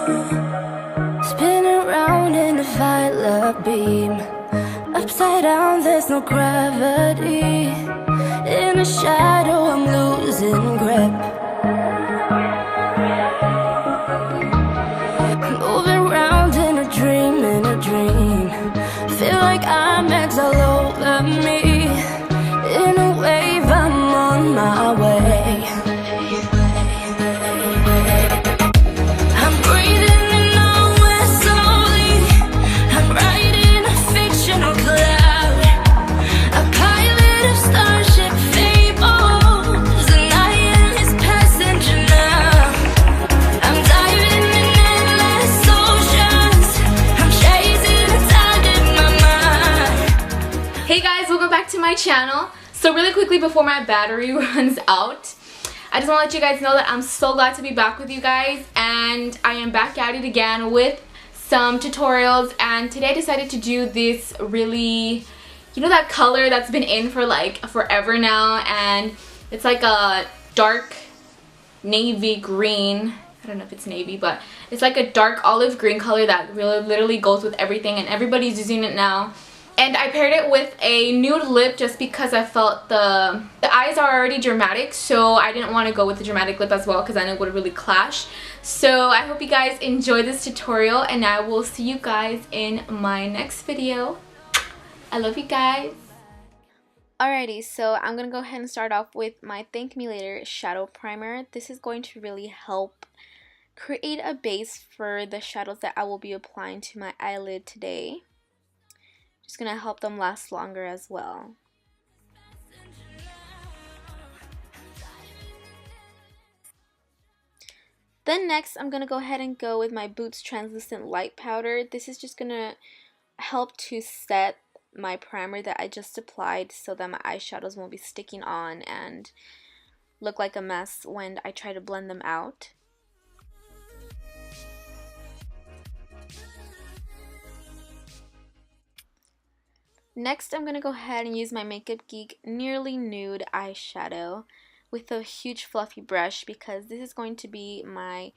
Spin around in a violet beam. Upside down, there's no gravity. In a shadow, I'm losing grip. Moving around in a dream. Feel like I'm all over me. In a wave, I'm on my way. I'm breathing in nowhere slowly. I'm riding a fictional cloud. A pilot of starship fables, and I am his passenger now. I'm diving in endless oceans. I'm chasing a tide in my mind. Hey guys, welcome back to my channel. So really quickly before my battery runs out, I just want to let you guys know that I'm so glad to be back with you guys, and I am back at it again with some tutorials. And today I decided to do this really, you know, that color that's been in for like forever now, and it's like a dark navy green. I don't know if it's navy, but it's like a dark olive green color that really literally goes with everything, and everybody's using it now. And I paired it with a nude lip just because I felt the eyes are already dramatic, so I didn't want to go with the dramatic lip as well because I know it would really clash. So I hope you guys enjoy this tutorial, and I will see you guys in my next video. I love you guys. Alrighty, so I'm going to go ahead and start off with my Thank Me Later shadow primer. This is going to really help create a base for the shadows that I will be applying to my eyelid today. Just gonna help them last longer as well. Then next, I'm gonna go ahead and go with my Boots Translucent Light Powder. This is just gonna help to set my primer that I just applied so that my eyeshadows won't be sticking on and look like a mess when I try to blend them out. Next, I'm going to go ahead and use my Makeup Geek Nearly Nude eyeshadow with a huge fluffy brush because this is going to be my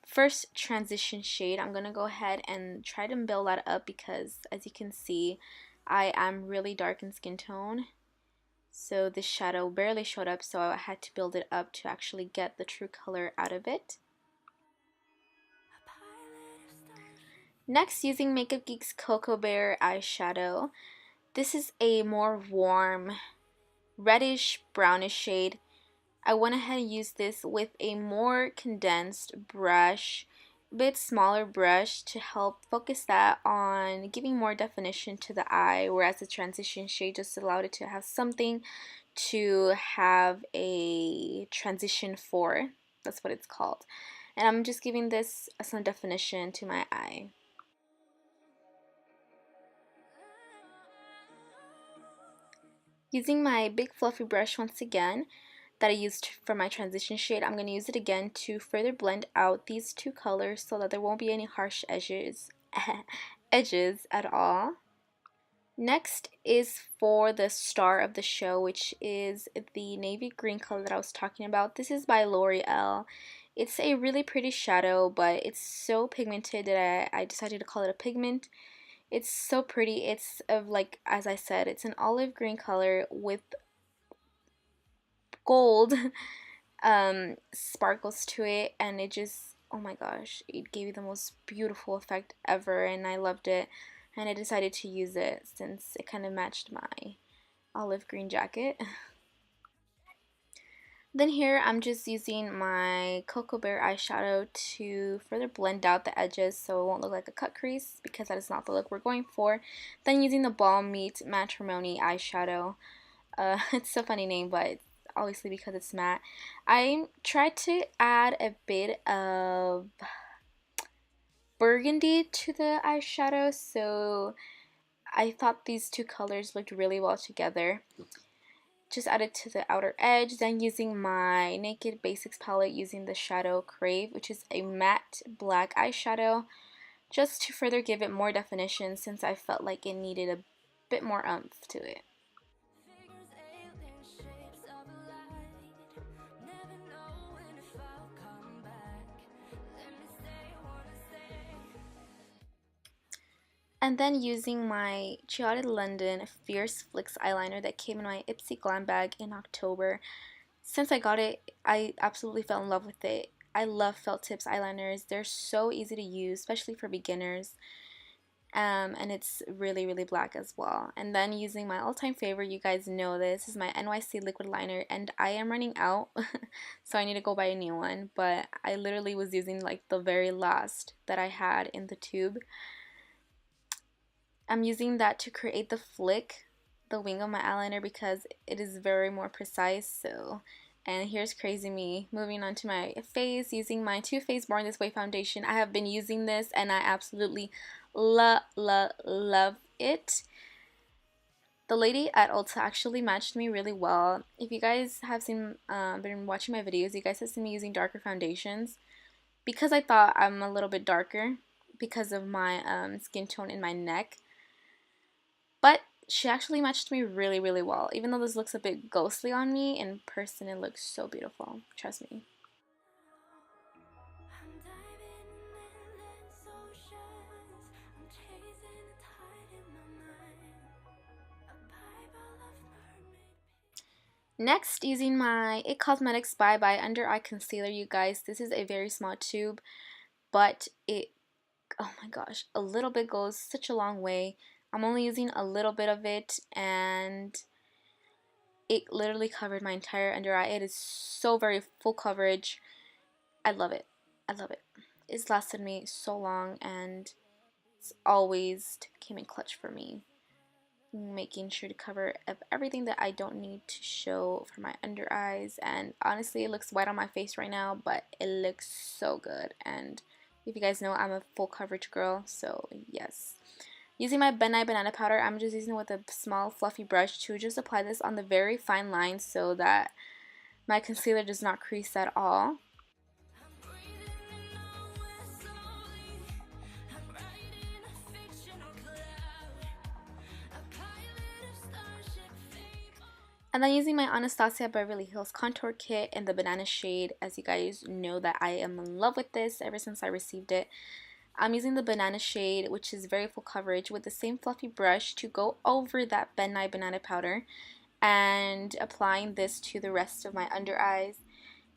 first transition shade. I'm going to go ahead and try to build that up because, as you can see, I am really dark in skin tone. So this shadow barely showed up, so I had to build it up to actually get the true color out of it. Next, using Makeup Geek's Cocoa Bear eyeshadow. This is a more warm, reddish, brownish shade. I went ahead and used this with a more condensed brush, a bit smaller brush to help focus that on giving more definition to the eye, whereas the transition shade just allowed it to have something to have a transition for. That's what it's called. And I'm just giving this some definition to my eye. Using my big fluffy brush once again that I used for my transition shade, I'm going to use it again to further blend out these two colors so that there won't be any harsh edges at all. Next is for the star of the show, which is the navy green color that I was talking about. This is by Loreal. It's a really pretty shadow, but it's so pigmented that I decided to call it a pigment. It's so pretty. It's of, like, as I said, it's an olive green color with gold sparkles to it, and it just, oh my gosh, it gave you the most beautiful effect ever, and I loved it, and I decided to use it since it kind of matched my olive green jacket. Then here I'm just using my Cocoa Bear eyeshadow to further blend out the edges so it won't look like a cut crease, because that is not the look we're going for. Then using the Balm meets Mattetrimony eyeshadow. It's a funny name, but it's obviously because it's matte. I tried to add a bit of burgundy to the eyeshadow, so I thought these two colors looked really well together. Just add it to the outer edge. Then using my Naked Basics palette, using the shadow Crave, which is a matte black eyeshadow, just to further give it more definition since I felt like it needed a bit more oomph to it. And then using my Chiaotted London Fierce Flicks eyeliner that came in my Ipsy Glam bag in October. Since I got it, I absolutely fell in love with it. I love felt tips eyeliners. They're so easy to use, especially for beginners. And it's really black as well. And then using my all-time favorite, you guys know this, is my NYC liquid liner, and I am running out so I need to go buy a new one, but I literally was using like the very last that I had in the tube. I'm using that to create the flick, the wing of my eyeliner, because it is very more precise. So, and here's crazy me moving on to my face, using my Too Faced Born This Way foundation. I have been using this and I absolutely love it. The lady at Ulta actually matched me really well. If you guys have been watching my videos, you guys have seen me using darker foundations because I thought I'm a little bit darker because of my skin tone in my neck. But she actually matched me really well. Even though this looks a bit ghostly on me, in person it looks so beautiful. Trust me. Next, using my IT Cosmetics Bye Bye Under Eye Concealer, you guys. This is a very small tube, but it, oh my gosh, a little bit goes such a long way. I'm only using a little bit of it, and it literally covered my entire under eye. It is so very full coverage. I love it. I love it. It's lasted me so long, and it's always came in clutch for me. Making sure to cover up everything that I don't need to show for my under eyes. And honestly, it looks white on my face right now, but it looks so good. And if you guys know, I'm a full coverage girl, so yes. Using my Nye Banana Powder, I'm just using it with a small fluffy brush to just apply this on the very fine lines so that my concealer does not crease at all. And then using my Anastasia Beverly Hills Contour Kit in the banana shade. As you guys know that I am in love with this ever since I received it. I'm using the banana shade, which is very full coverage, with the same fluffy brush to go over that Nye Banana Powder and applying this to the rest of my under eyes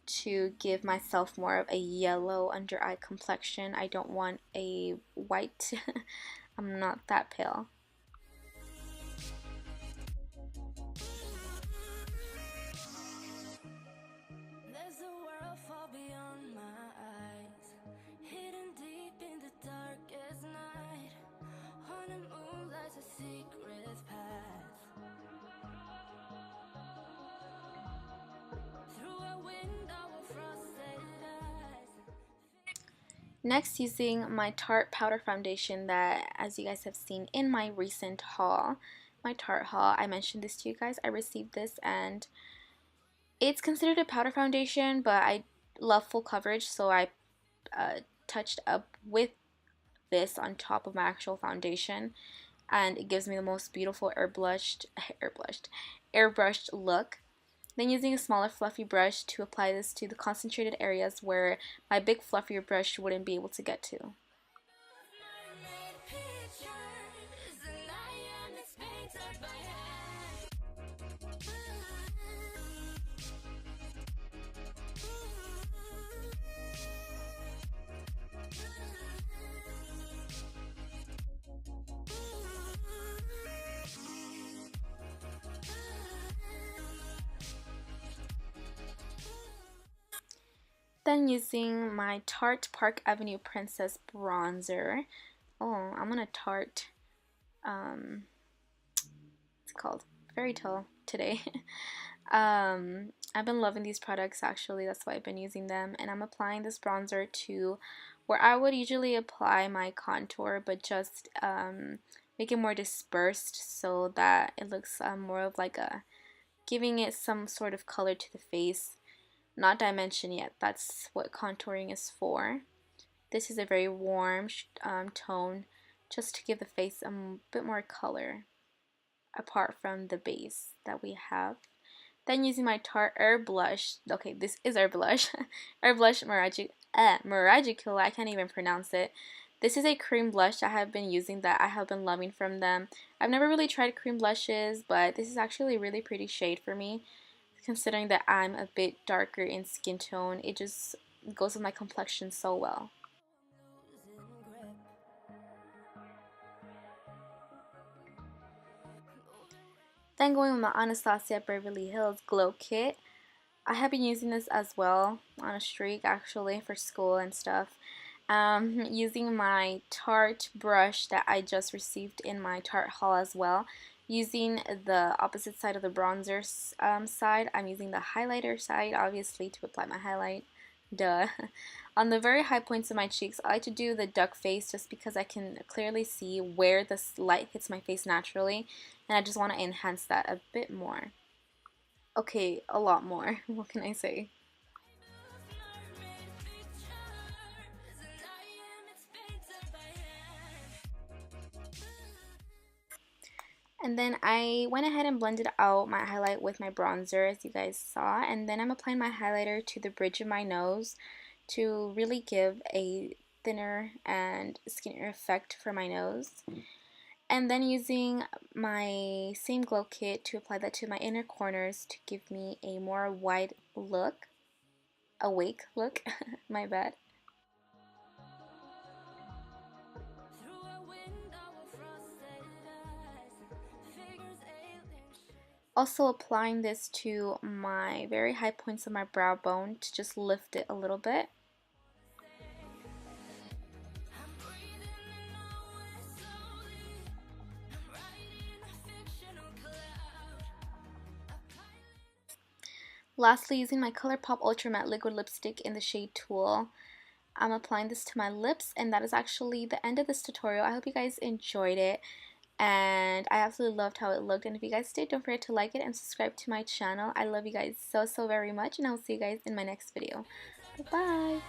to give myself more of a yellow under eye complexion. I don't want a white. I'm not that pale. There's a world far beyond my eyes, hidden deep in the darkest night. On a moon lies a secret path. Through a window of frosted eyes. Next, using my Tarte powder foundation that, as you guys have seen in my recent haul, my Tarte haul, I mentioned this to you guys. I received this and it's considered a powder foundation, but I love full coverage, so I touched up with this on top of my actual foundation, and it gives me the most beautiful airbrushed look. Then using a smaller fluffy brush to apply this to the concentrated areas where my big fluffier brush wouldn't be able to get to. Then using my Tarte Park Avenue Princess bronzer. Oh, I'm on a Tarte, it's called Fairy Tale today. I've been loving these products actually, that's why I've been using them. And I'm applying this bronzer to where I would usually apply my contour, but just make it more dispersed so that it looks more of like a, giving it some sort of color to the face. Not dimension yet, that's what contouring is for. This is a very warm tone, just to give the face a bit more color apart from the base that we have. Then using my Tarte Airblush, okay, this is Airblush, Airblush Maracuja, I can't even pronounce it. This is a cream blush I have been using that I have been loving from them. I've never really tried cream blushes, but this is actually a really pretty shade for me. Considering that I'm a bit darker in skin tone, it just goes with my complexion so well. Then going with my Anastasia Beverly Hills Glow Kit. I have been using this as well on a streak actually for school and stuff. Using my Tarte brush that I just received in my Tarte haul as well. Using the opposite side of the bronzer side, I'm using the highlighter side obviously to apply my highlight. Duh. On the very high points of my cheeks, I like to do the duck face just because I can clearly see where the light hits my face naturally, and I just want to enhance that a bit more. Okay, a lot more. What can I say? And then I went ahead and blended out my highlight with my bronzer, as you guys saw. And then I'm applying my highlighter to the bridge of my nose to really give a thinner and skinnier effect for my nose. And then using my same glow kit to apply that to my inner corners to give me a more wide look. Awake look, my bad. Also applying this to my very high points of my brow bone to just lift it a little bit. Lastly, using my Colourpop Ultra Matte Liquid Lipstick in the shade Tulle, I'm applying this to my lips, and that is actually the end of this tutorial. I hope you guys enjoyed it, and I absolutely loved how it looked. And if you guys did, don't forget to like it and subscribe to my channel. I love you guys so very much, and I will see you guys in my next video. Bye!